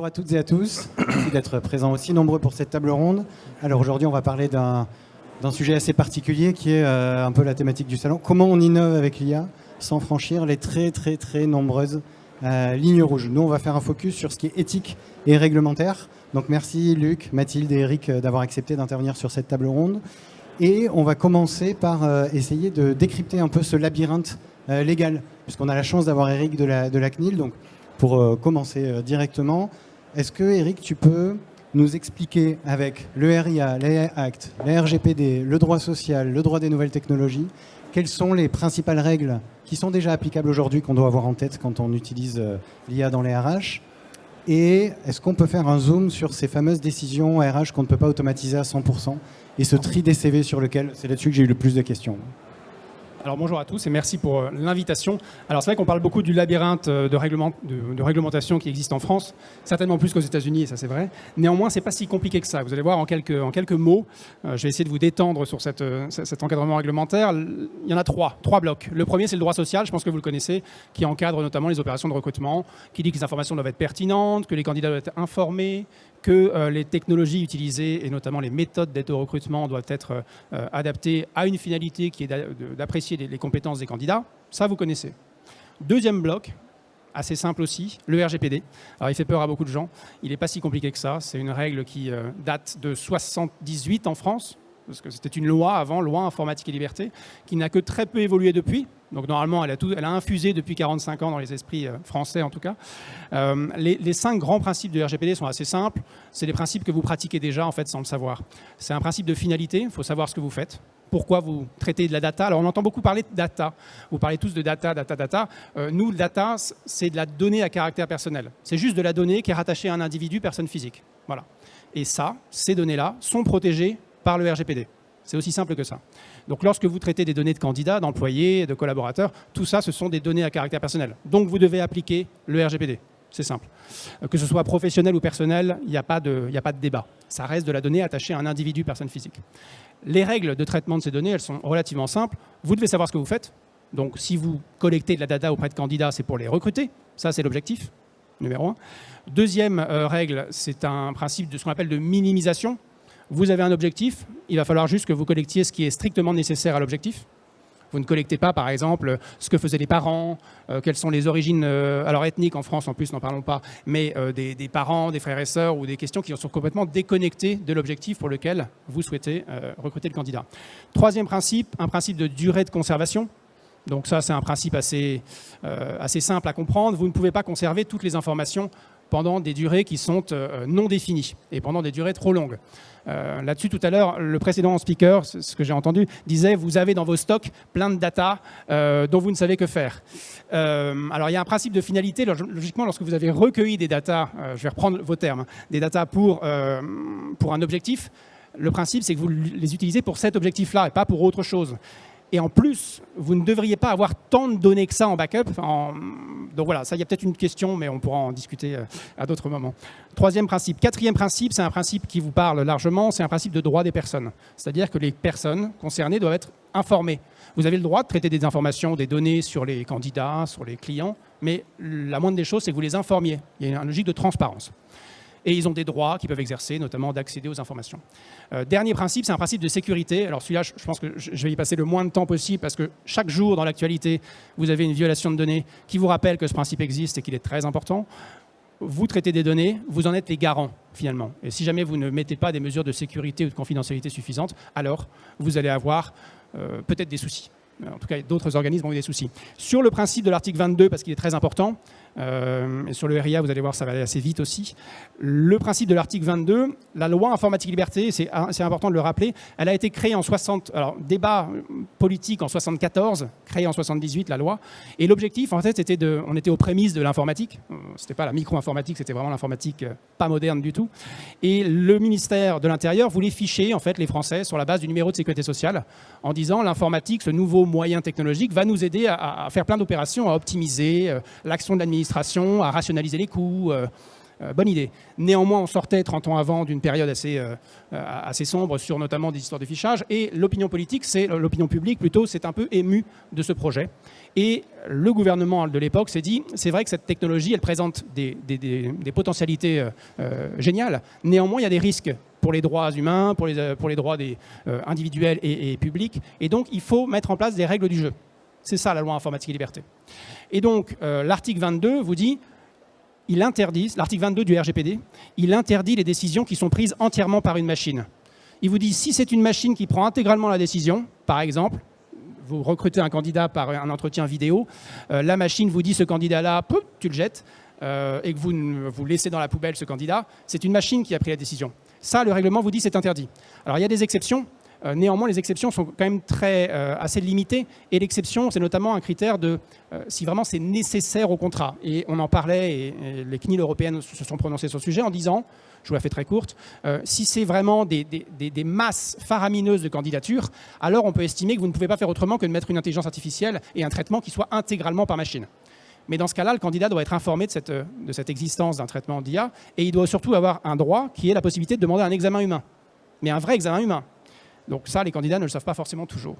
à toutes et à tous. Merci d'être présents aussi nombreux pour cette table ronde. Alors aujourd'hui, on va parler d'un sujet assez particulier qui est un peu la thématique du salon. Comment on innove avec l'IA sans franchir les très nombreuses lignes rouges. Nous, on va faire un focus sur ce qui est éthique et réglementaire. Donc merci Luc, Mathilde et Eric d'avoir accepté d'intervenir sur cette table ronde. Et on va commencer par essayer de décrypter un peu ce labyrinthe légal, puisqu'on a la chance d'avoir Eric de la CNIL. Donc pour commencer directement, est-ce que Eric, tu peux nous expliquer avec le RIA, l'AI Act, la RGPD, le droit social, le droit des nouvelles technologies, quelles sont les principales règles qui sont déjà applicables aujourd'hui qu'on doit avoir en tête quand on utilise l'IA dans les RH? Et est-ce qu'on peut faire un zoom sur ces fameuses décisions RH qu'on ne peut pas automatiser à 100% et ce tri des CV sur lequel c'est là-dessus que j'ai eu le plus de questions? Alors bonjour à tous et merci pour l'invitation. Alors c'est vrai qu'on parle beaucoup du labyrinthe de réglementation qui existe en France, certainement plus qu'aux États-Unis, et ça c'est vrai. Néanmoins, c'est pas si compliqué que ça. Vous allez voir en quelques mots, je vais essayer de vous détendre sur cet encadrement réglementaire. Il y en a trois blocs. Le premier, c'est le droit social, je pense que vous le connaissez, qui encadre notamment les opérations de recrutement, qui dit que les informations doivent être pertinentes, que les candidats doivent être informés, que les technologies utilisées et notamment les méthodes d'aide au recrutement doivent être adaptées à une finalité qui est d'apprécier les compétences des candidats. Ça, vous connaissez. Deuxième bloc, assez simple aussi, le RGPD. Alors, il fait peur à beaucoup de gens. Il n'est pas si compliqué que ça. C'est une règle qui date de 1978 en France, parce que c'était une loi avant, loi informatique et liberté, qui n'a que très peu évolué depuis. Donc normalement, elle a infusé depuis 45 ans dans les esprits français en tout cas. Les 5 grands principes du RGPD sont assez simples. C'est des principes que vous pratiquez déjà en fait sans le savoir. C'est un principe de finalité, il faut savoir ce que vous faites. Pourquoi vous traitez de la data? Alors on entend beaucoup parler de data. Vous parlez tous de data. Nous, le data, c'est de la donnée à caractère personnel. C'est juste de la donnée qui est rattachée à un individu, personne physique. Voilà. Et ça, ces données-là sont protégées par le RGPD. C'est aussi simple que ça. Donc lorsque vous traitez des données de candidats, d'employés, de collaborateurs, tout ça, ce sont des données à caractère personnel. Donc vous devez appliquer le RGPD. C'est simple. Que ce soit professionnel ou personnel, il n'y a pas de débat. Ça reste de la donnée attachée à un individu, personne physique. Les règles de traitement de ces données, elles sont relativement simples. Vous devez savoir ce que vous faites. Donc si vous collectez de la data auprès de candidats, c'est pour les recruter. Ça, c'est l'objectif, numéro 1. Deuxième règle, c'est un principe de ce qu'on appelle de minimisation. Vous avez un objectif, il va falloir juste que vous collectiez ce qui est strictement nécessaire à l'objectif. Vous ne collectez pas, par exemple, ce que faisaient les parents, quelles sont les origines alors ethniques en France, en plus, n'en parlons pas, mais des parents, des frères et sœurs, ou des questions qui sont complètement déconnectées de l'objectif pour lequel vous souhaitez recruter le candidat. Troisième principe, un principe de durée de conservation. Donc ça, c'est un principe assez simple à comprendre. Vous ne pouvez pas conserver toutes les informations pendant des durées qui sont non définies et pendant des durées trop longues. Là-dessus, tout à l'heure, le précédent speaker, ce que j'ai entendu, disait « vous avez dans vos stocks plein de data dont vous ne savez que faire ». Alors, il y a un principe de finalité. Logiquement, lorsque vous avez recueilli des data, je vais reprendre vos termes, des data pour un objectif, le principe, c'est que vous les utilisez pour cet objectif-là et pas pour autre chose. Et en plus, vous ne devriez pas avoir tant de données que ça en backup. Donc voilà, ça, il y a peut-être une question, mais on pourra en discuter à d'autres moments. Troisième principe. Quatrième principe, c'est un principe qui vous parle largement, c'est un principe de droit des personnes. C'est-à-dire que les personnes concernées doivent être informées. Vous avez le droit de traiter des informations, des données sur les candidats, sur les clients, mais la moindre des choses, c'est que vous les informiez. Il y a une logique de transparence. Et ils ont des droits qu'ils peuvent exercer, notamment d'accéder aux informations. Dernier principe, c'est un principe de sécurité. Alors celui-là, je pense que je vais y passer le moins de temps possible parce que chaque jour dans l'actualité, vous avez une violation de données qui vous rappelle que ce principe existe et qu'il est très important. Vous traitez des données, vous en êtes les garants finalement. Et si jamais vous ne mettez pas des mesures de sécurité ou de confidentialité suffisantes, alors vous allez avoir peut-être des soucis. En tout cas, d'autres organismes ont eu des soucis. Sur le principe de l'article 22, parce qu'il est très important, et sur le RIA, vous allez voir, ça va aller assez vite aussi. Le principe de l'article 22, la loi informatique liberté, c'est important de le rappeler, elle a été créée en 60... Alors, débat politique en 74, créée en 78, la loi. Et l'objectif, en fait, c'était on était aux prémices de l'informatique. C'était pas la micro-informatique, c'était vraiment l'informatique pas moderne du tout. Et le ministère de l'Intérieur voulait ficher, en fait, les Français sur la base du numéro de sécurité sociale, en disant l'informatique, ce nouveau moyen technologique, va nous aider à faire plein d'opérations, à optimiser l'action de l'administration, à rationaliser les coûts, bonne idée. Néanmoins, on sortait 30 ans avant d'une période assez sombre sur notamment des histoires de fichage, et l'opinion publique plutôt, s'est un peu émue de ce projet. Et le gouvernement de l'époque s'est dit, c'est vrai que cette technologie, elle présente des potentialités géniales. Néanmoins, il y a des risques pour les droits humains, pour les droits individuels et publics. Et donc, il faut mettre en place des règles du jeu. C'est ça, la loi informatique et liberté. Et donc, l'article 22 vous dit, l'article 22 du RGPD, il interdit les décisions qui sont prises entièrement par une machine. Il vous dit, si c'est une machine qui prend intégralement la décision, par exemple, vous recrutez un candidat par un entretien vidéo, la machine vous dit ce candidat-là, tu le jettes, et que vous laissez dans la poubelle ce candidat, c'est une machine qui a pris la décision. Ça, le règlement vous dit c'est interdit. Alors il y a des exceptions, néanmoins les exceptions sont quand même assez limitées, et l'exception c'est notamment un critère de si vraiment c'est nécessaire au contrat. Et on en parlait, et les CNIL européennes se sont prononcées sur le sujet en disant, je vous la fais très courte, si c'est vraiment des masses faramineuses de candidatures, alors on peut estimer que vous ne pouvez pas faire autrement que de mettre une intelligence artificielle et un traitement qui soit intégralement par machine. Mais dans ce cas-là, le candidat doit être informé de cette existence d'un traitement d'IA, et il doit surtout avoir un droit qui est la possibilité de demander un examen humain. Mais un vrai examen humain. Donc ça, les candidats ne le savent pas forcément toujours.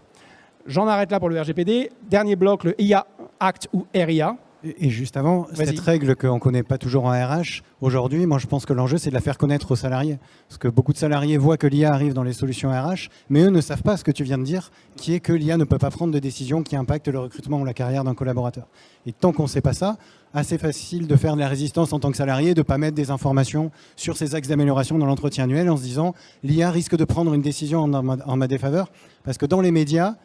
J'en arrête là pour le RGPD. Dernier bloc, le IA Act ou RIA. Et juste avant, cette règle qu'on ne connaît pas toujours en RH, aujourd'hui, moi je pense que l'enjeu c'est de la faire connaître aux salariés. Parce que beaucoup de salariés voient que l'IA arrive dans les solutions RH, mais eux ne savent pas ce que tu viens de dire, qui est que l'IA ne peut pas prendre de décisions qui impactent le recrutement ou la carrière d'un collaborateur. Et tant qu'on ne sait pas ça, assez facile de faire de la résistance en tant que salarié, de ne pas mettre des informations sur ces axes d'amélioration dans l'entretien annuel en se disant l'IA risque de prendre une décision en ma défaveur. Parce que dans les médias,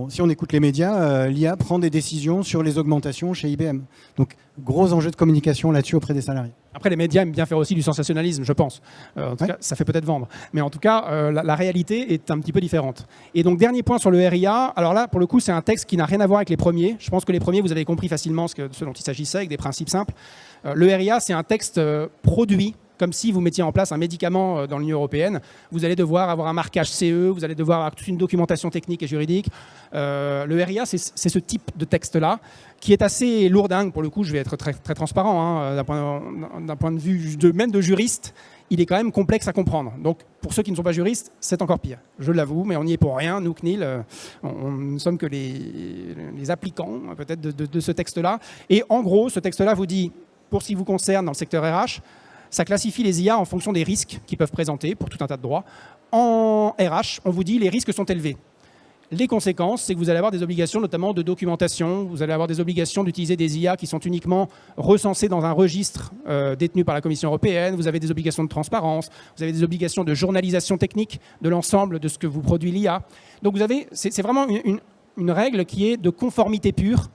si on écoute les médias, l'IA prend des décisions sur les augmentations chez IBM. Donc, gros enjeu de communication là-dessus auprès des salariés. Après, les médias aiment bien faire aussi du sensationnalisme, je pense. En tout cas, ça fait peut-être vendre. Mais en tout cas, la réalité est un petit peu différente. Et donc, dernier point sur le RIA. Alors là, pour le coup, c'est un texte qui n'a rien à voir avec les premiers. Je pense que les premiers, vous avez compris facilement ce dont il s'agissait, avec des principes simples. Le RIA, c'est un texte produit comme si vous mettiez en place un médicament dans l'Union européenne. Vous allez devoir avoir un marquage CE, vous allez devoir avoir toute une documentation technique et juridique. Le RIA, c'est ce type de texte-là, qui est assez lourdingue, pour le coup, je vais être très, très transparent, hein, d'un point de vue même de juriste, il est quand même complexe à comprendre. Donc, pour ceux qui ne sont pas juristes, c'est encore pire. Je l'avoue, mais on n'y est pour rien. Nous, CNIL, on ne sommes que les applicants, peut-être, de ce texte-là. Et en gros, ce texte-là vous dit, pour ce qui vous concerne dans le secteur RH, ça classifie les IA en fonction des risques qu'ils peuvent présenter pour tout un tas de droits. En RH, on vous dit les risques sont élevés. Les conséquences, c'est que vous allez avoir des obligations, notamment de documentation. Vous allez avoir des obligations d'utiliser des IA qui sont uniquement recensées dans un registre détenu par la Commission européenne. Vous avez des obligations de transparence. Vous avez des obligations de journalisation technique de l'ensemble de ce que vous produit l'IA. Donc c'est vraiment une règle qui est de conformité pure.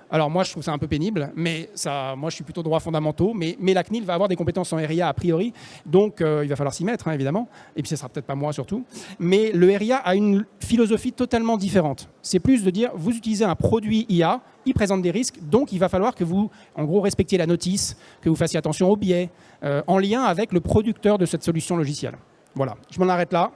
Alors moi, je trouve ça un peu pénible, mais moi, je suis plutôt droits fondamentaux, mais la CNIL va avoir des compétences en RIA a priori, donc il va falloir s'y mettre, hein, évidemment, et puis ce ne sera peut-être pas moi surtout. Mais le RIA a une philosophie totalement différente. C'est plus de dire, vous utilisez un produit IA, il présente des risques, donc il va falloir que vous, en gros, respectiez la notice, que vous fassiez attention aux biais, en lien avec le producteur de cette solution logicielle. Voilà, je m'en arrête là.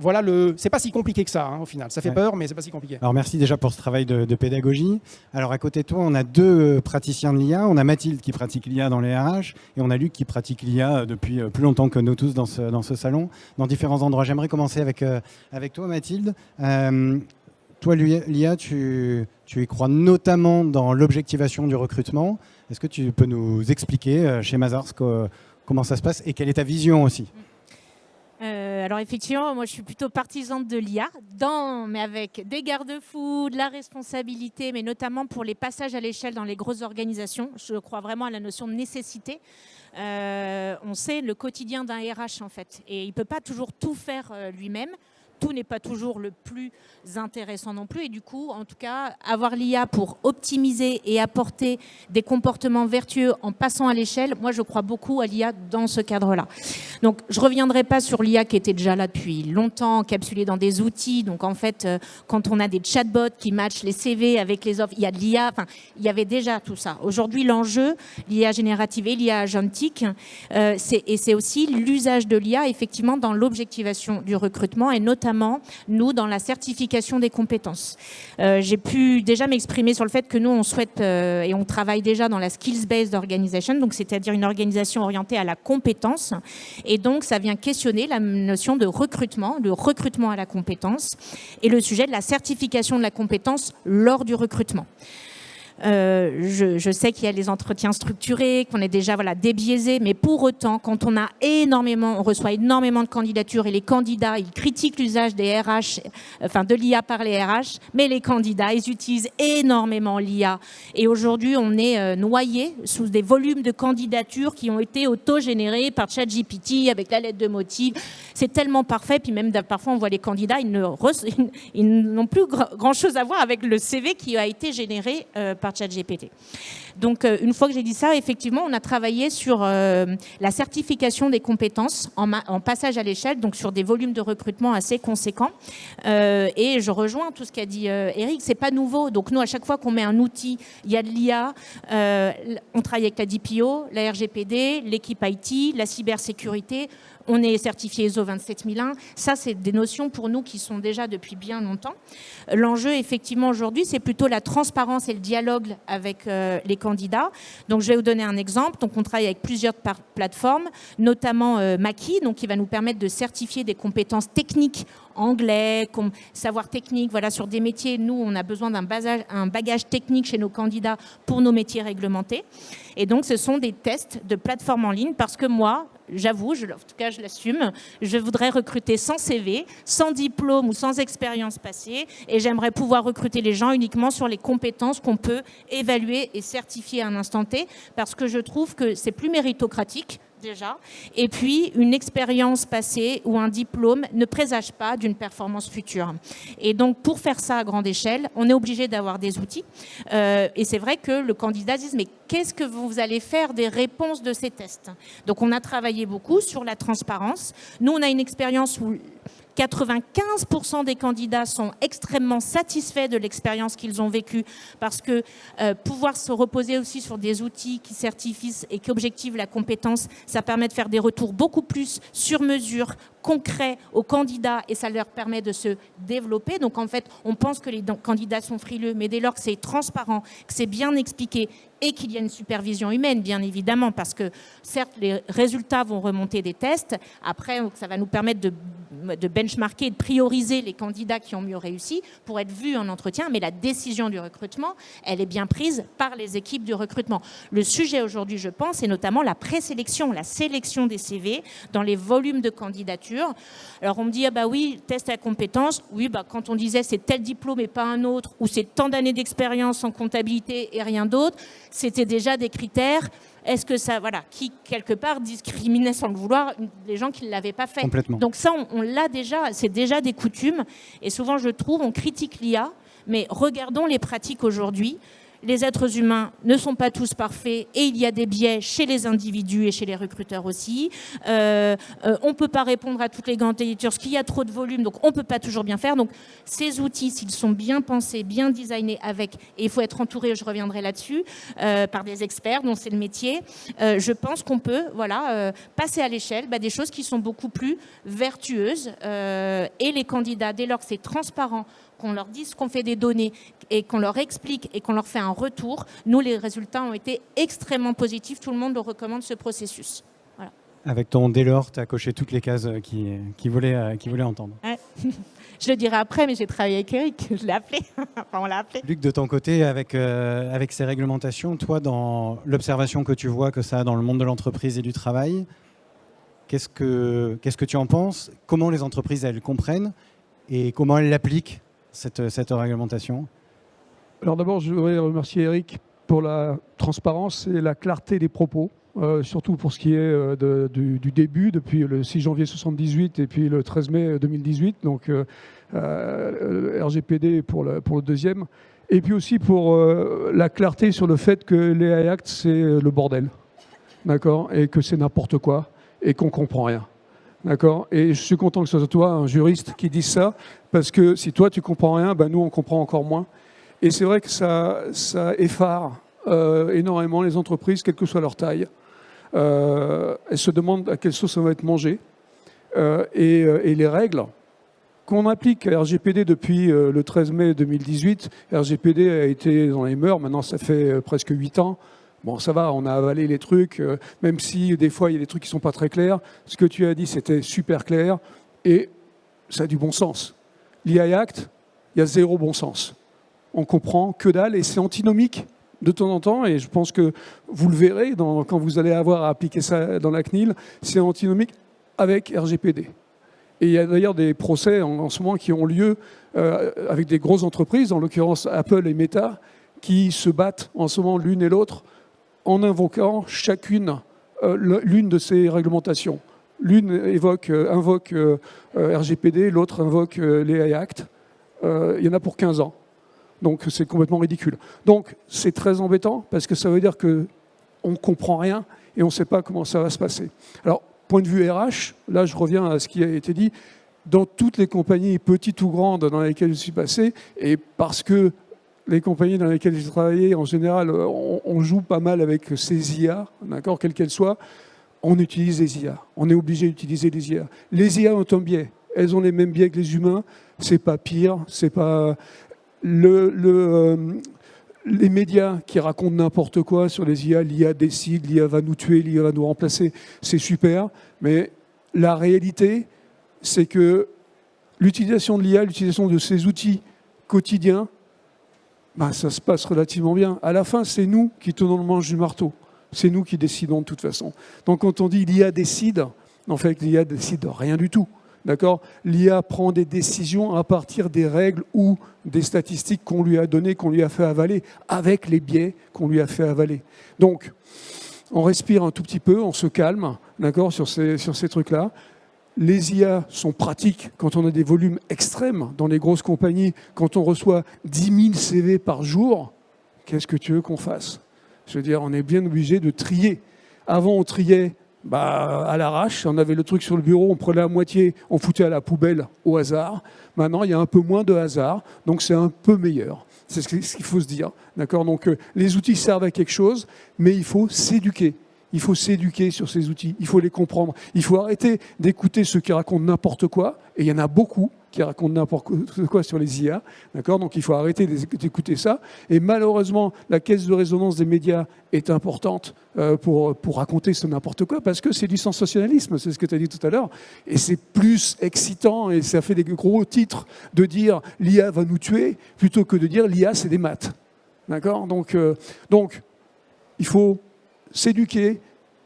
Voilà c'est pas si compliqué que ça, hein, au final. Ça fait peur, mais c'est pas si compliqué. Alors merci déjà pour ce travail de pédagogie. Alors à côté de toi, on a deux praticiens de l'IA. On a Mathilde qui pratique l'IA dans les RH et on a Luc qui pratique l'IA depuis plus longtemps que nous tous dans ce salon, dans différents endroits. J'aimerais commencer avec toi, Mathilde. Toi, l'IA, tu y crois notamment dans l'objectivation du recrutement. Est-ce que tu peux nous expliquer chez Mazars comment ça se passe et quelle est ta vision aussi ? Alors effectivement, moi je suis plutôt partisane de l'IA, mais avec des garde-fous, de la responsabilité, mais notamment pour les passages à l'échelle dans les grosses organisations. Je crois vraiment à la notion de nécessité. On sait le quotidien d'un RH en fait, et il ne peut pas toujours tout faire lui-même. Tout n'est pas toujours le plus intéressant non plus. Et du coup, en tout cas, avoir l'IA pour optimiser et apporter des comportements vertueux en passant à l'échelle, moi, je crois beaucoup à l'IA dans ce cadre-là. Donc, je ne reviendrai pas sur l'IA qui était déjà là depuis longtemps, encapsulée dans des outils. Donc, en fait, quand on a des chatbots qui matchent les CV avec les offres, il y a de l'IA. Enfin, il y avait déjà tout ça. Aujourd'hui, l'enjeu, l'IA générative et l'IA agentique, c'est aussi l'usage de l'IA, effectivement, dans l'objectivation du recrutement et notamment notamment, nous, dans la certification des compétences. J'ai pu déjà m'exprimer sur le fait que nous, on souhaite et on travaille déjà dans la skills-based organization, donc c'est-à-dire une organisation orientée à la compétence. Et donc, ça vient questionner la notion de recrutement, le recrutement à la compétence et le sujet de la certification de la compétence lors du recrutement. Je sais qu'il y a les entretiens structurés, qu'on est déjà débiaisé, mais pour autant, quand on reçoit énormément de candidatures et les candidats, ils critiquent l'usage des RH, de l'IA par les RH, mais les candidats, ils utilisent énormément l'IA. Et aujourd'hui, on est noyé sous des volumes de candidatures qui ont été auto-générés par ChatGPT avec la lettre de motif. C'est tellement parfait, puis même parfois on voit les candidats, ils n'ont plus grand-chose à voir avec le CV qui a été généré par ChatGPT. Donc, une fois que j'ai dit ça, effectivement, on a travaillé sur la certification des compétences en passage à l'échelle, donc sur des volumes de recrutement assez conséquents. Et je rejoins tout ce qu'a dit Eric, c'est pas nouveau. Donc, nous, à chaque fois qu'on met un outil, il y a de l'IA, on travaille avec la DPO, la RGPD, l'équipe IT, la cybersécurité. On est certifié ISO 27001. Ça, c'est des notions pour nous qui sont déjà depuis bien longtemps. L'enjeu, effectivement, aujourd'hui, c'est plutôt la transparence et le dialogue avec les candidats. Donc, je vais vous donner un exemple. Donc, on travaille avec plusieurs plateformes, notamment Maki, donc qui va nous permettre de certifier des compétences techniques, anglais, savoir technique, sur des métiers. Nous, on a besoin d'un bagage technique chez nos candidats pour nos métiers réglementés. Et donc, ce sont des tests de plateforme en ligne parce que moi, j'avoue, en tout cas je l'assume, je voudrais recruter sans CV, sans diplôme ou sans expérience passée et j'aimerais pouvoir recruter les gens uniquement sur les compétences qu'on peut évaluer et certifier à un instant T parce que je trouve que c'est plus méritocratique déjà. Et puis, une expérience passée ou un diplôme ne présage pas d'une performance future. Et donc, pour faire ça à grande échelle, on est obligé d'avoir des outils. Et c'est vrai que le candidat dit « mais qu'est-ce que vous allez faire des réponses de ces tests ?» Donc, on a travaillé beaucoup sur la transparence. Nous, on a une expérience où 95% des candidats sont extrêmement satisfaits de l'expérience qu'ils ont vécue parce que pouvoir se reposer aussi sur des outils qui certifient et qui objectivent la compétence, ça permet de faire des retours beaucoup plus sur mesure, concrets aux candidats et ça leur permet de se développer. Donc en fait, on pense que les candidats sont frileux, mais dès lors que c'est transparent, que c'est bien expliqué et qu'il y a une supervision humaine, bien évidemment, parce que certes, les résultats vont remonter des tests. Après, ça va nous permettre de benchmarker et de prioriser les candidats qui ont mieux réussi pour être vus en entretien. Mais la décision du recrutement, elle est bien prise par les équipes du recrutement. Le sujet aujourd'hui, je pense, c'est notamment la présélection, la sélection des CV dans les volumes de candidatures. Alors, on me dit, ah bah oui, test à compétences. Oui, bah, quand on disait c'est tel diplôme et pas un autre, ou c'est tant d'années d'expérience en comptabilité et rien d'autre, c'était déjà des critères. Est-ce que ça, qui quelque part discriminait sans le vouloir les gens qui ne l'avaient pas fait. Complètement. Donc ça, on l'a déjà, c'est déjà des coutumes. Et souvent, je trouve, on critique l'IA, mais regardons les pratiques aujourd'hui. Les êtres humains ne sont pas tous parfaits et il y a des biais chez les individus et chez les recruteurs aussi. On ne peut pas répondre à toutes les candidatures, parce qu'il y a trop de volume, donc on ne peut pas toujours bien faire. Donc ces outils, s'ils sont bien pensés, bien designés et il faut être entouré, je reviendrai là-dessus, par des experts dont c'est le métier, je pense qu'on peut passer à l'échelle des choses qui sont beaucoup plus vertueuses. Et les candidats, dès lors que c'est transparent, qu'on leur dise qu'on fait des données et qu'on leur explique et qu'on leur fait un retour, nous, les résultats ont été extrêmement positifs. Tout le monde le recommande, ce processus. Voilà. Avec ton dès lors, tu as coché toutes les cases qui voulaient entendre. Ouais. Je le dirai après, mais j'ai travaillé avec Eric. Je l'ai appelé. Enfin, on l'a appelé. Luc, de ton côté, avec ces réglementations, toi, dans l'observation que tu vois que ça a dans le monde de l'entreprise et du travail, qu'est-ce que tu en penses? Comment les entreprises, elles comprennent et comment elles l'appliquent cette réglementation? Alors d'abord, je voudrais remercier Eric pour la transparence et la clarté des propos, surtout pour ce qui est du début, depuis le 6 janvier 1978 et puis le 13 mai 2018, donc RGPD pour le deuxième, et puis aussi pour la clarté sur le fait que les AI Act, c'est le bordel, d'accord, et que c'est n'importe quoi, et qu'on ne comprend rien. D'accord. Et je suis content que ce soit toi, un juriste, qui dise ça, parce que si toi tu comprends rien, nous on comprend encore moins. Et c'est vrai que ça effare énormément les entreprises, quelle que soit leur taille. Elles se demandent à quelle sauce ça va être mangé. Et les règles qu'on applique RGPD depuis le 13 mai 2018. RGPD a été dans les mœurs, maintenant ça fait presque 8 ans. Bon, ça va, on a avalé les trucs, même si des fois il y a des trucs qui ne sont pas très clairs. Ce que tu as dit, c'était super clair et ça a du bon sens. L'IA Act, il y a zéro bon sens. On comprend que dalle et c'est antinomique de temps en temps, et je pense que vous le verrez quand vous allez avoir à appliquer ça dans la CNIL, c'est antinomique avec RGPD. Et il y a d'ailleurs des procès en ce moment qui ont lieu avec des grosses entreprises, en l'occurrence Apple et Meta, qui se battent en ce moment l'une et l'autre en invoquant chacune l'une de ces réglementations. L'une invoque RGPD, l'autre invoque l'AI Act. Il y en a pour 15 ans. Donc c'est complètement ridicule. Donc c'est très embêtant parce que ça veut dire qu'on ne comprend rien et on ne sait pas comment ça va se passer. Alors, point de vue RH, là je reviens à ce qui a été dit, dans toutes les compagnies, petites ou grandes, dans lesquelles je suis passé, et parce que les compagnies dans lesquelles j'ai travaillé, en général, on joue pas mal avec ces IA, d'accord, quelles qu'elles soient, on utilise les IA. On est obligé d'utiliser les IA. Les IA ont un biais. Elles ont les mêmes biais que les humains. C'est pas pire, c'est pas... les médias qui racontent n'importe quoi sur les IA, l'IA décide, l'IA va nous tuer, l'IA va nous remplacer, c'est super, mais la réalité, c'est que l'utilisation de l'IA, l'utilisation de ces outils quotidiens, ben, ça se passe relativement bien. À la fin, c'est nous qui tenons le manche du marteau. C'est nous qui décidons de toute façon. Donc quand on dit l'IA décide, en fait, l'IA décide rien du tout. D'accord ? L'IA prend des décisions à partir des règles ou des statistiques qu'on lui a données, qu'on lui a fait avaler, avec les biais qu'on lui a fait avaler. Donc, on respire un tout petit peu, on se calme, d'accord, sur ces trucs-là. Les IA sont pratiques quand on a des volumes extrêmes dans les grosses compagnies. Quand on reçoit 10 000 CV par jour, qu'est-ce que tu veux qu'on fasse ? Je veux dire, on est bien obligé de trier. Avant, on triait à l'arrache. On avait le truc sur le bureau, on prenait la moitié, on foutait à la poubelle au hasard. Maintenant, il y a un peu moins de hasard, donc c'est un peu meilleur. C'est ce qu'il faut se dire. D'accord ? Donc, les outils servent à quelque chose, mais il faut s'éduquer. Il faut s'éduquer sur ces outils, il faut les comprendre. Il faut arrêter d'écouter ceux qui racontent n'importe quoi, et il y en a beaucoup qui racontent n'importe quoi sur les IA. D'accord ? Donc il faut arrêter d'écouter ça. Et malheureusement, la caisse de résonance des médias est importante pour raconter ce n'importe quoi, parce que c'est du sensationnalisme, c'est ce que tu as dit tout à l'heure. Et c'est plus excitant, et ça fait des gros titres de dire « l'IA va nous tuer », plutôt que de dire « l'IA, c'est des maths ». D'accord ? Donc, il faut s'éduquer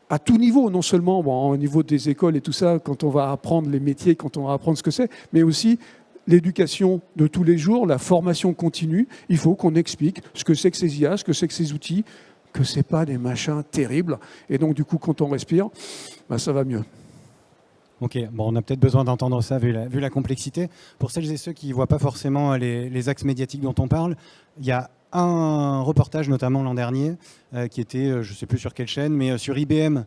à tout niveau, non seulement au niveau des écoles et tout ça, quand on va apprendre les métiers, quand on va apprendre ce que c'est, mais aussi l'éducation de tous les jours, la formation continue. Il faut qu'on explique ce que c'est que ces IA, ce que c'est que ces outils, que ce n'est pas des machins terribles. Et donc, du coup, quand on respire, ça va mieux. Ok, bon, on a peut-être besoin d'entendre ça vu la complexité. Pour celles et ceux qui ne voient pas forcément les axes médiatiques dont on parle, il y a un reportage notamment l'an dernier qui était, je ne sais plus sur quelle chaîne, mais sur IBM,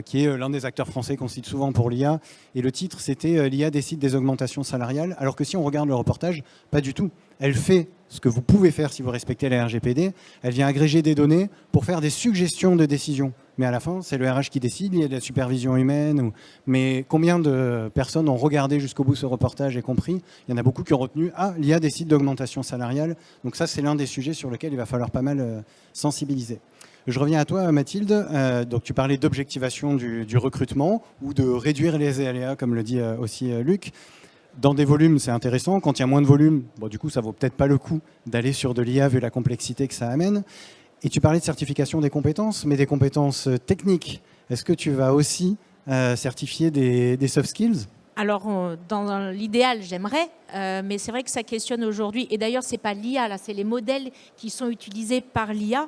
qui est l'un des acteurs français qu'on cite souvent pour l'IA. Et le titre, c'était « L'IA décide des augmentations salariales ». Alors que si on regarde le reportage, pas du tout. Elle fait ce que vous pouvez faire si vous respectez la RGPD. Elle vient agréger des données pour faire des suggestions de décision. Mais à la fin, c'est le RH qui décide, il y a de la supervision humaine. Mais combien de personnes ont regardé jusqu'au bout ce reportage et compris ? Il y en a beaucoup qui ont retenu « Ah, l'IA décide d'augmentation salariale ». Donc ça, c'est l'un des sujets sur lesquels il va falloir pas mal sensibiliser. Je reviens à toi, Mathilde. Donc, tu parlais d'objectivation du recrutement ou de réduire les aléas, comme le dit aussi Luc. Dans des volumes, c'est intéressant. Quand il y a moins de volume, du coup, ça ne vaut peut-être pas le coup d'aller sur de l'IA vu la complexité que ça amène. Et tu parlais de certification des compétences, mais des compétences techniques. Est-ce que tu vas aussi certifier des soft skills ? Alors, dans l'idéal, j'aimerais, mais c'est vrai que ça questionne aujourd'hui. Et d'ailleurs, ce n'est pas l'IA, là, c'est les modèles qui sont utilisés par l'IA.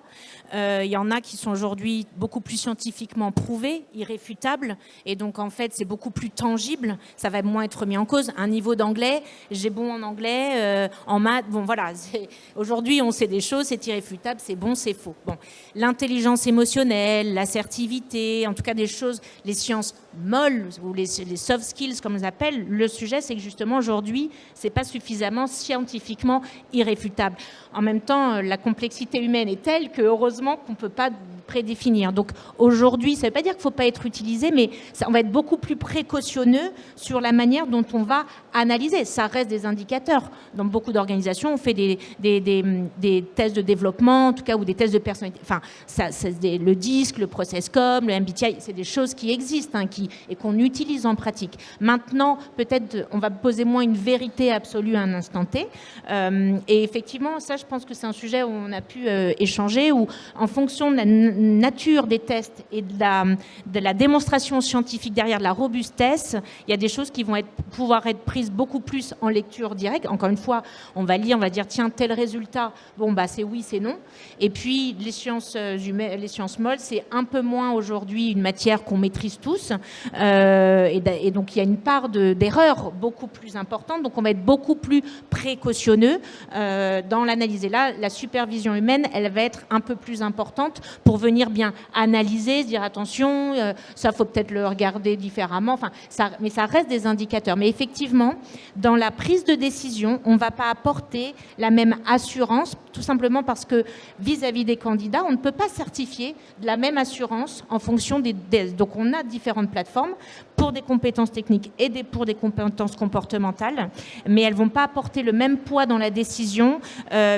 Il y en a qui sont aujourd'hui beaucoup plus scientifiquement prouvés, irréfutables. Et donc, en fait, c'est beaucoup plus tangible. Ça va moins être mis en cause. Un niveau d'anglais, j'ai bon en anglais, en maths. Bon, voilà. Aujourd'hui, on sait des choses, c'est irréfutable, c'est bon, c'est faux. Bon. L'intelligence émotionnelle, l'assertivité, en tout cas des choses, les sciences molles ou les soft skills, comme on les appelle. Le sujet, c'est que justement, aujourd'hui, c'est pas suffisamment scientifiquement irréfutable. En même temps, la complexité humaine est telle que heureusement qu'on peut pas prédéfinir. Donc aujourd'hui, ça ne veut pas dire qu'il ne faut pas être utilisé, mais on va être beaucoup plus précautionneux sur la manière dont on va analyser. Ça reste des indicateurs. Dans beaucoup d'organisations, on fait des tests de développement, en tout cas, ou des tests de personnalité. Enfin, le DISC, le ProcessCom, le MBTI, c'est des choses qui existent et qu'on utilise en pratique. Maintenant, peut-être, on va poser moins une vérité absolue à un instant T. Et effectivement, ça, je pense que c'est un sujet où on a pu échanger, où en fonction de la nature des tests et de la démonstration scientifique derrière, de la robustesse, il y a des choses qui vont pouvoir être prises beaucoup plus en lecture directe. Encore une fois, on va lire, on va dire, tiens, tel résultat, bon, bah, c'est oui, c'est non. Et puis, les sciences molles, c'est un peu moins aujourd'hui une matière qu'on maîtrise tous. Et donc, il y a une part d'erreur beaucoup plus importante. Donc, on va être beaucoup plus précautionneux dans l'analyse. Et là, la supervision humaine, elle va être un peu plus importante pour venir bien analyser, se dire attention, ça faut peut-être le regarder différemment. Enfin, mais ça reste des indicateurs. Mais effectivement, dans la prise de décision, on ne va pas apporter la même assurance, tout simplement parce que vis-à-vis des candidats, on ne peut pas certifier de la même assurance en fonction donc on a différentes plateformes pour des compétences techniques et pour des compétences comportementales, mais elles ne vont pas apporter le même poids dans la décision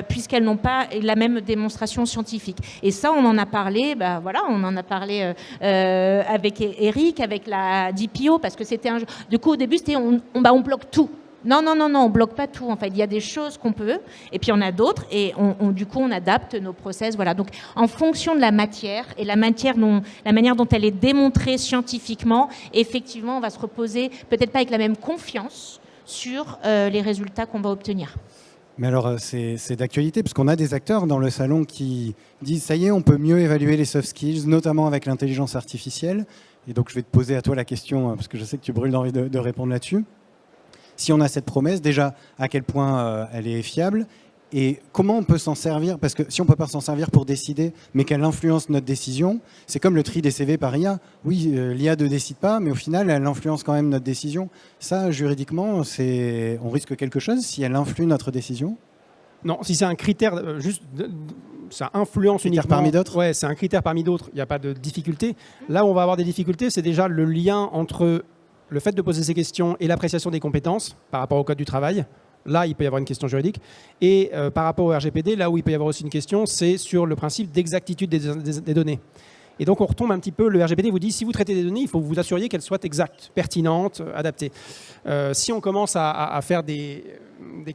puisqu'elles n'ont pas la même démonstration scientifique. Et ça, on en a parlé, on en a parlé avec Eric, avec la DPO, parce que c'était du coup, au début, c'était on bloque tout. Non, on bloque pas tout. En fait, il y a des choses qu'on peut, et puis on a d'autres, et du coup, on adapte nos process. Voilà. Donc, en fonction de la matière et la manière dont elle est démontrée scientifiquement, effectivement, on va se reposer peut-être pas avec la même confiance sur les résultats qu'on va obtenir. Mais alors, c'est d'actualité, parce qu'on a des acteurs dans le salon qui disent ça y est, on peut mieux évaluer les soft skills, notamment avec l'intelligence artificielle. Et donc, je vais te poser à toi la question, parce que je sais que tu brûles d'envie de répondre là-dessus. Si on a cette promesse, déjà, à quel point elle est fiable et comment on peut s'en servir? Parce que si on ne peut pas s'en servir pour décider, mais qu'elle influence notre décision, c'est comme le tri des CV par IA. Oui, l'IA ne décide pas, mais au final, elle influence quand même notre décision. Ça, juridiquement, on risque quelque chose si elle influe notre décision? Non, si c'est un critère, ça influence uniquement. Parmi d'autres? Ouais, c'est un critère parmi d'autres. Il n'y a pas de difficulté. Là où on va avoir des difficultés, c'est déjà le lien entre le fait de poser ces questions et l'appréciation des compétences par rapport au code du travail. Là, il peut y avoir une question juridique. Et par rapport au RGPD, là où il peut y avoir aussi une question, c'est sur le principe d'exactitude des données. Et donc, on retombe un petit peu, le RGPD vous dit, si vous traitez des données, il faut vous assuriez qu'elles soient exactes, pertinentes, adaptées. Si on commence à faire des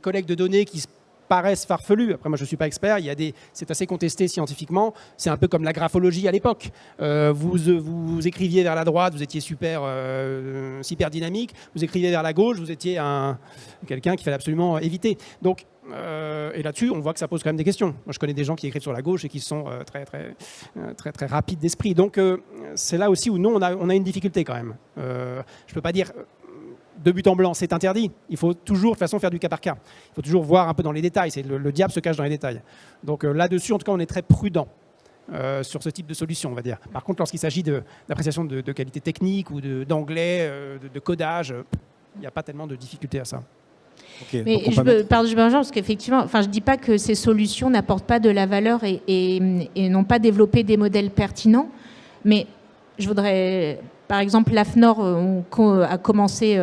collectes de données qui paraissent farfelus. Après, moi, je ne suis pas expert. C'est assez contesté scientifiquement. C'est un peu comme la graphologie à l'époque. Vous écriviez vers la droite, vous étiez super dynamique. Vous écriviez vers la gauche, vous étiez quelqu'un qu'il fallait absolument éviter. Donc, et là-dessus, on voit que ça pose quand même des questions. Moi, je connais des gens qui écrivent sur la gauche et qui sont très rapides d'esprit. Donc, c'est là aussi où nous, on a une difficulté quand même. Je ne peux pas dire de but en blanc, c'est interdit. Il faut toujours, de toute façon, faire du cas par cas. Il faut toujours voir un peu dans les détails. Le diable se cache dans les détails. Donc là-dessus, en tout cas, on est très prudent sur ce type de solution, on va dire. Par contre, lorsqu'il s'agit d'appréciation de qualité technique ou d'anglais, de codage, il n'y a pas tellement de difficultés à ça. Okay, mais je parce qu'effectivement, je ne dis pas que ces solutions n'apportent pas de la valeur et n'ont pas développé des modèles pertinents, mais je voudrais... Par exemple, l'AFNOR a commencé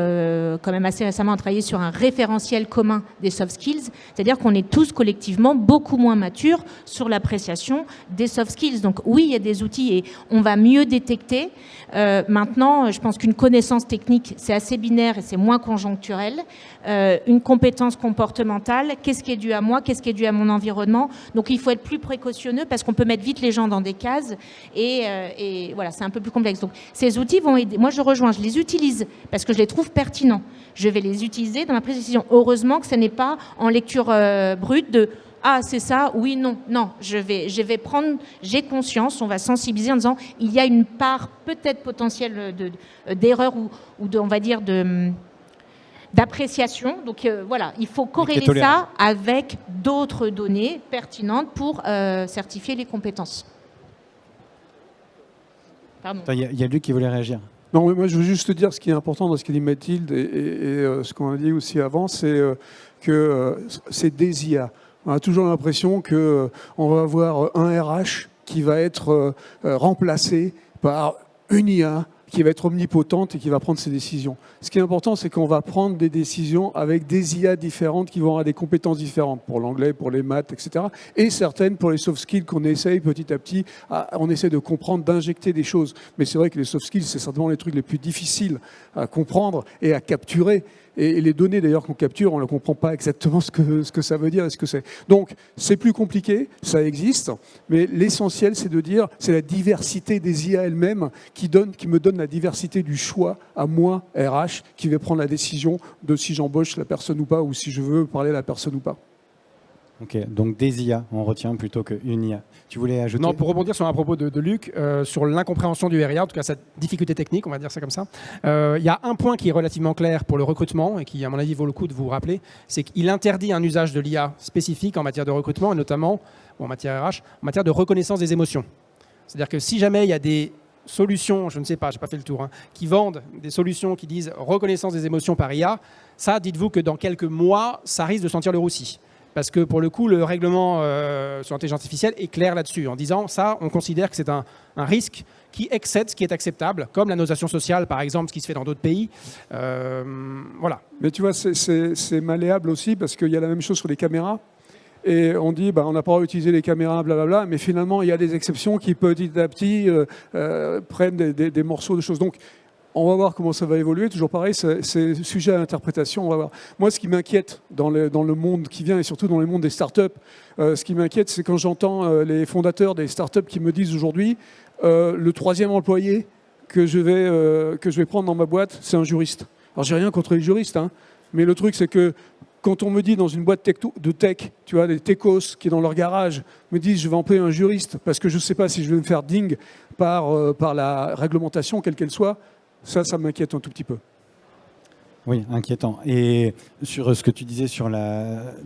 quand même assez récemment à travailler sur un référentiel commun des soft skills, c'est-à-dire qu'on est tous collectivement beaucoup moins matures sur l'appréciation des soft skills. Donc oui, il y a des outils et on va mieux détecter. Maintenant, je pense qu'une connaissance technique, c'est assez binaire et c'est moins conjoncturel. Une compétence comportementale, qu'est-ce qui est dû à moi, qu'est-ce qui est dû à mon environnement. Donc il faut être plus précautionneux parce qu'on peut mettre vite les gens dans des cases et voilà, c'est un peu plus complexe. Donc ces outils vont aider. Moi, je rejoins, je les utilise parce que je les trouve pertinents. Je vais les utiliser dans ma prise de décision. Heureusement que ce n'est pas en lecture brute de « Ah, c'est ça, oui, non ». Non, je vais prendre, j'ai conscience, on va sensibiliser en disant il y a une part peut-être potentielle d'erreur ou on va dire d'appréciation. Donc voilà, il faut corréler ça avec d'autres données pertinentes pour certifier les compétences. Il y a Luc qui voulait réagir. Non, moi je veux juste te dire ce qui est important dans ce qu'a dit Mathilde et ce qu'on a dit aussi avant, c'est que c'est des IA. On a toujours l'impression qu'on va avoir un RH qui va être remplacée par une IA qui va être omnipotente et qui va prendre ses décisions. Ce qui est important, c'est qu'on va prendre des décisions avec des IA différentes qui vont avoir des compétences différentes pour l'anglais, pour les maths, etc. Et certaines pour les soft skills qu'on essaye petit à petit, on essaie de comprendre, d'injecter des choses. Mais c'est vrai que les soft skills, c'est certainement les trucs les plus difficiles à comprendre et à capturer. Et les données d'ailleurs qu'on capture, on ne comprend pas exactement ce que ça veut dire et ce que c'est. Donc c'est plus compliqué, ça existe, mais l'essentiel c'est de dire, c'est la diversité des IA elles-mêmes qui me donne la diversité du choix à moi, RH, qui vais prendre la décision de si j'embauche la personne ou pas, ou si je veux parler à la personne ou pas. Ok, donc des IA, on retient plutôt qu'une IA. Tu voulais ajouter? Non, pour rebondir sur un propos de Luc, sur l'incompréhension du RIA, en tout cas cette difficulté technique, on va dire ça comme ça, il y a un point qui est relativement clair pour le recrutement et qui, à mon avis, vaut le coup de vous rappeler, c'est qu'il interdit un usage de l'IA spécifique en matière de recrutement et notamment, en matière RH, en matière de reconnaissance des émotions. C'est-à-dire que si jamais il y a des solutions, je ne sais pas, je n'ai pas fait le tour, qui vendent des solutions qui disent reconnaissance des émotions par IA, ça, dites-vous que dans quelques mois, ça risque de sentir le roussi. Parce que pour le coup, le règlement sur l'intelligence artificielle est clair là-dessus, en disant ça, on considère que c'est un risque qui excède ce qui est acceptable, comme la notation sociale, par exemple, ce qui se fait dans d'autres pays. Voilà. Mais tu vois, c'est malléable aussi, parce qu'il y a la même chose sur les caméras. Et on dit, on n'a pas utiliser les caméras, blablabla, mais finalement, il y a des exceptions qui, petit à petit, prennent des morceaux de choses. Donc, on va voir comment ça va évoluer. Toujours pareil, c'est sujet à l'interprétation. On va voir. Moi, ce qui m'inquiète dans le monde qui vient, et surtout dans le monde des startups, ce qui m'inquiète, c'est quand j'entends les fondateurs des startups qui me disent aujourd'hui, le troisième employé que je vais prendre dans ma boîte, c'est un juriste. Alors, j'ai rien contre les juristes, mais le truc, c'est que quand on me dit dans une boîte de tech, tu vois, des techos qui, dans leur garage, me disent je vais employer un juriste parce que je ne sais pas si je vais me faire ding par la réglementation, quelle qu'elle soit, ça m'inquiète un tout petit peu. Oui, inquiétant. Et sur ce que tu disais sur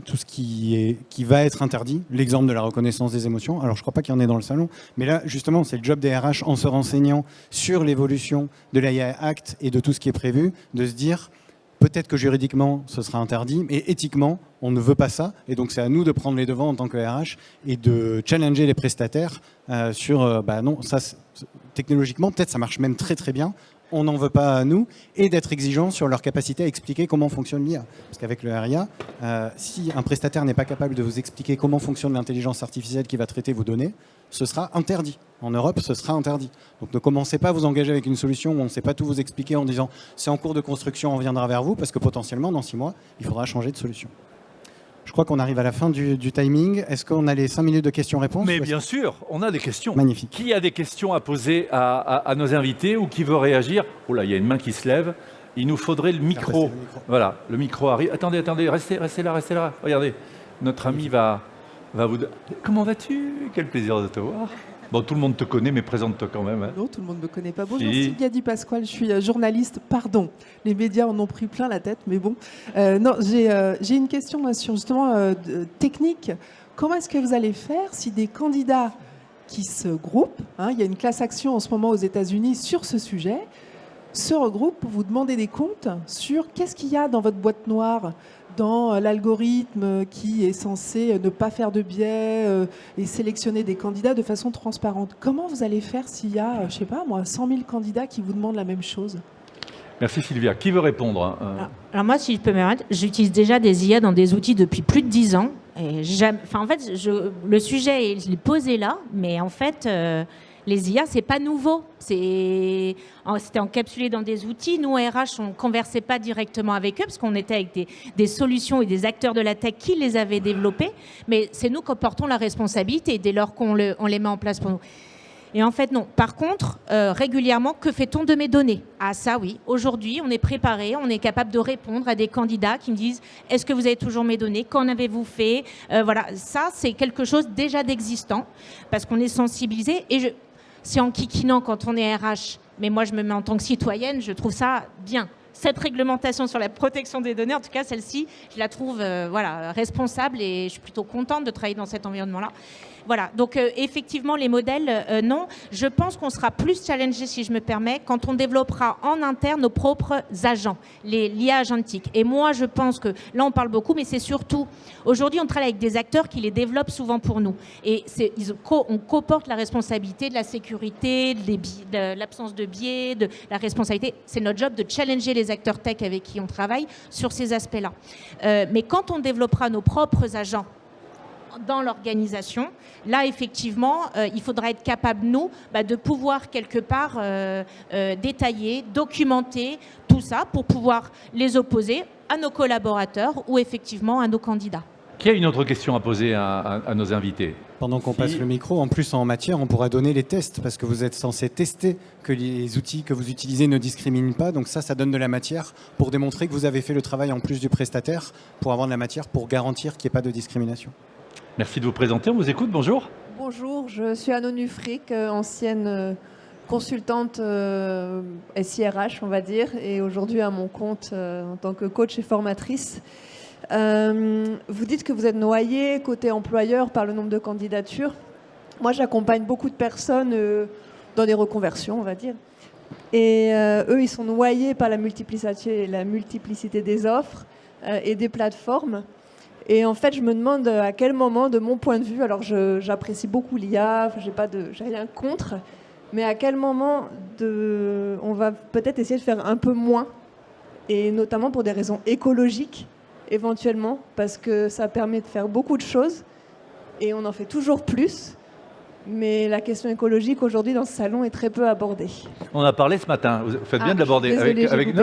tout ce qui va être interdit, l'exemple de la reconnaissance des émotions, alors je ne crois pas qu'il y en ait dans le salon, mais là, justement, c'est le job des RH en se renseignant sur l'évolution de l'AI Act et de tout ce qui est prévu, de se dire peut-être que juridiquement, ce sera interdit, mais éthiquement, on ne veut pas ça. Et donc, c'est à nous de prendre les devants en tant que RH et de challenger les prestataires sur non, ça, technologiquement, peut-être ça marche même très très bien. On n'en veut pas à nous, et d'être exigeant sur leur capacité à expliquer comment fonctionne l'IA. Parce qu'avec le RIA, si un prestataire n'est pas capable de vous expliquer comment fonctionne l'intelligence artificielle qui va traiter vos données, ce sera interdit. En Europe, ce sera interdit. Donc ne commencez pas à vous engager avec une solution où on ne sait pas tout vous expliquer en disant « c'est en cours de construction, on viendra vers vous », parce que potentiellement, dans 6 mois, il faudra changer de solution. Je crois qu'on arrive à la fin du timing. Est-ce qu'on a les 5 minutes de questions-réponses? Mais bien sûr, on a des questions. Magnifique. Qui a des questions à poser à nos invités ou qui veut réagir? Oh là, il y a une main qui se lève. Il nous faudrait le micro. Voilà, le micro arrive. Attendez, restez là. Regardez, notre ami va vous... Comment vas-tu? Quel plaisir de te voir. Bon, tout le monde te connaît, mais présente-toi quand même. Non, tout le monde ne me connaît pas. Bonjour, Sylvia Di Pasquale, je suis journaliste. Pardon, les médias en ont pris plein la tête, mais bon. Non, j'ai une question sur justement technique. Comment est-ce que vous allez faire si des candidats qui se groupent, il y a une class action en ce moment aux États-Unis sur ce sujet, se regroupent pour vous demander des comptes sur qu'est-ce qu'il y a dans votre boîte noire, dans l'algorithme qui est censé ne pas faire de biais et sélectionner des candidats de façon transparente. Comment vous allez faire s'il y a, je sais pas moi, 100 000 candidats qui vous demandent la même chose? Merci Sylvia. Qui veut répondre? Alors moi, si je peux me permettre, j'utilise déjà des IA dans des outils depuis plus de 10 ans. Et en fait, le sujet est posé là, mais en fait... les IA, c'est pas nouveau. C'était encapsulé dans des outils. Nous, RH, on ne conversait pas directement avec eux parce qu'on était avec des solutions et des acteurs de la tech qui les avaient développés. Mais c'est nous qui portons la responsabilité dès lors qu'on les met en place pour nous. Et en fait, non. Par contre, régulièrement, que fait-on de mes données? Ah ça, oui. Aujourd'hui, on est préparé, on est capable de répondre à des candidats qui me disent « Est-ce que vous avez toujours mes données? Qu'en avez-vous fait ?» Voilà, ça, c'est quelque chose déjà d'existant parce qu'on est sensibilisé. Et c'est en kikinant quand on est RH. Mais moi, je me mets en tant que citoyenne, je trouve ça bien. Cette réglementation sur la protection des données, en tout cas celle-ci, je la trouve responsable et je suis plutôt contente de travailler dans cet environnement-là. Voilà, donc effectivement, les modèles, non. Je pense qu'on sera plus challengé, si je me permets, quand on développera en interne nos propres agents, l'IA agentique. Et moi, je pense que, là, on parle beaucoup, mais c'est surtout, aujourd'hui, on travaille avec des acteurs qui les développent souvent pour nous. Et on coporte la responsabilité de la sécurité, de l'absence de biais, de la responsabilité. C'est notre job de challenger les acteurs tech avec qui on travaille sur ces aspects-là. Mais quand on développera nos propres agents dans l'organisation, là, effectivement, il faudra être capable, nous, de pouvoir quelque part détailler, documenter tout ça pour pouvoir les opposer à nos collaborateurs ou effectivement à nos candidats. Qui a une autre question à poser à nos invités? Pendant qu'on passe le micro, en plus en matière, on pourra donner les tests parce que vous êtes censé tester que les outils que vous utilisez ne discriminent pas. Donc ça donne de la matière pour démontrer que vous avez fait le travail en plus du prestataire pour avoir de la matière pour garantir qu'il n'y ait pas de discrimination. Merci de vous présenter, on vous écoute, bonjour. Bonjour, je suis Anne Onufric, ancienne consultante SIRH, on va dire, et aujourd'hui à mon compte en tant que coach et formatrice. Vous dites que vous êtes noyé côté employeur par le nombre de candidatures. Moi, j'accompagne beaucoup de personnes dans des reconversions, on va dire. Et eux, ils sont noyés par la multiplicité des offres et des plateformes. Et en fait, je me demande à quel moment, de mon point de vue, alors j'apprécie beaucoup l'IA, j'ai rien contre, mais à quel moment on va peut-être essayer de faire un peu moins, et notamment pour des raisons écologiques, éventuellement, parce que ça permet de faire beaucoup de choses, et on en fait toujours plus. Mais la question écologique aujourd'hui dans ce salon est très peu abordée. On a parlé ce matin, vous faites bien de l'aborder.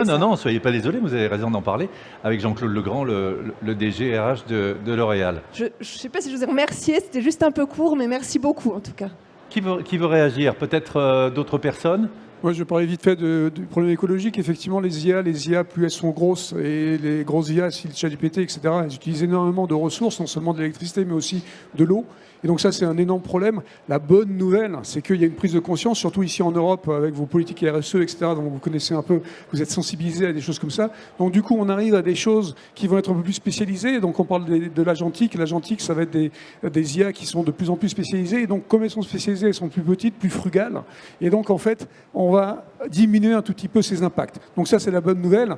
Non, soyez pas désolés, vous avez raison d'en parler, avec Jean-Claude Legrand, le DG RH de L'Oréal. Je ne sais pas si je vous ai remercié, c'était juste un peu court, mais merci beaucoup en tout cas. Qui veut réagir? Peut-être d'autres personnes? Moi, je parlais vite fait du problème écologique. Effectivement, les IA, plus elles sont grosses, et les grosses IA, si le ChatGPT, etc., elles utilisent énormément de ressources, non seulement de l'électricité, mais aussi de l'eau. Et donc ça, c'est un énorme problème. La bonne nouvelle, c'est qu'il y a une prise de conscience, surtout ici en Europe, avec vos politiques RSE, etc., dont vous connaissez un peu, vous êtes sensibilisés à des choses comme ça. Donc du coup, on arrive à des choses qui vont être un peu plus spécialisées. Donc on parle de l'agentique. L'agentique, ça va être des IA qui sont de plus en plus spécialisées. Et donc comme elles sont spécialisées, elles sont plus petites, plus frugales. Et donc en fait, on va diminuer un tout petit peu ces impacts. Donc ça, c'est la bonne nouvelle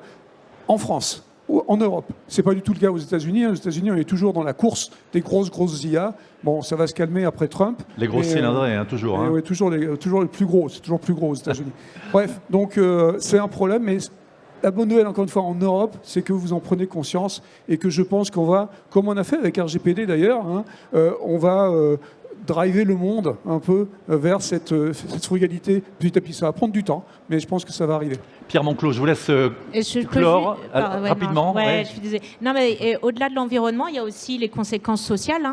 en France. En Europe. Ce n'est pas du tout le cas aux États-Unis. Aux États-Unis, on est toujours dans la course des grosses IA. Bon, ça va se calmer après Trump. Les grosses cylindrées, toujours. Oui, toujours les plus gros. C'est toujours plus gros aux États-Unis. Bref, donc c'est un problème. Mais la bonne nouvelle, encore une fois, en Europe, c'est que vous en prenez conscience et que je pense qu'on va, comme on a fait avec RGPD d'ailleurs, on va driver le monde un peu vers cette frugalité petit à petit. Ça va prendre du temps, mais je pense que ça va arriver. Pierre Monclos, je vous laisse clore rapidement. Je suis désolée. Non, mais au-delà de l'environnement, il y a aussi les conséquences sociales.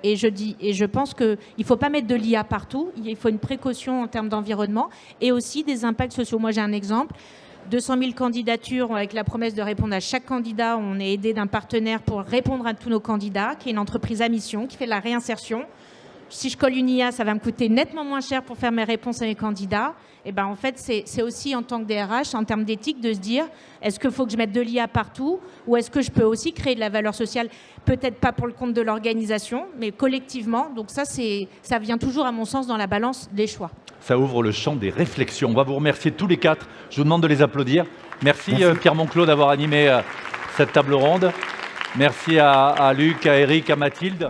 Et je pense qu'il ne faut pas mettre de l'IA partout. Il faut une précaution en termes d'environnement et aussi des impacts sociaux. Moi, j'ai un exemple. 200 000 candidatures avec la promesse de répondre à chaque candidat. On est aidé d'un partenaire pour répondre à tous nos candidats, qui est une entreprise à mission, qui fait de la réinsertion. Si je colle une IA, ça va me coûter nettement moins cher pour faire mes réponses à mes candidats. Et ben en fait, c'est aussi en tant que DRH, en termes d'éthique, de se dire est-ce qu'il faut que je mette de l'IA partout ou est-ce que je peux aussi créer de la valeur sociale, peut-être pas pour le compte de l'organisation, mais collectivement. Donc ça vient toujours, à mon sens, dans la balance des choix. Ça ouvre le champ des réflexions. On va vous remercier tous les quatre. Je vous demande de les applaudir. Merci. Pierre Monclos d'avoir animé cette table ronde. Merci à Luc, à Eric, à Mathilde.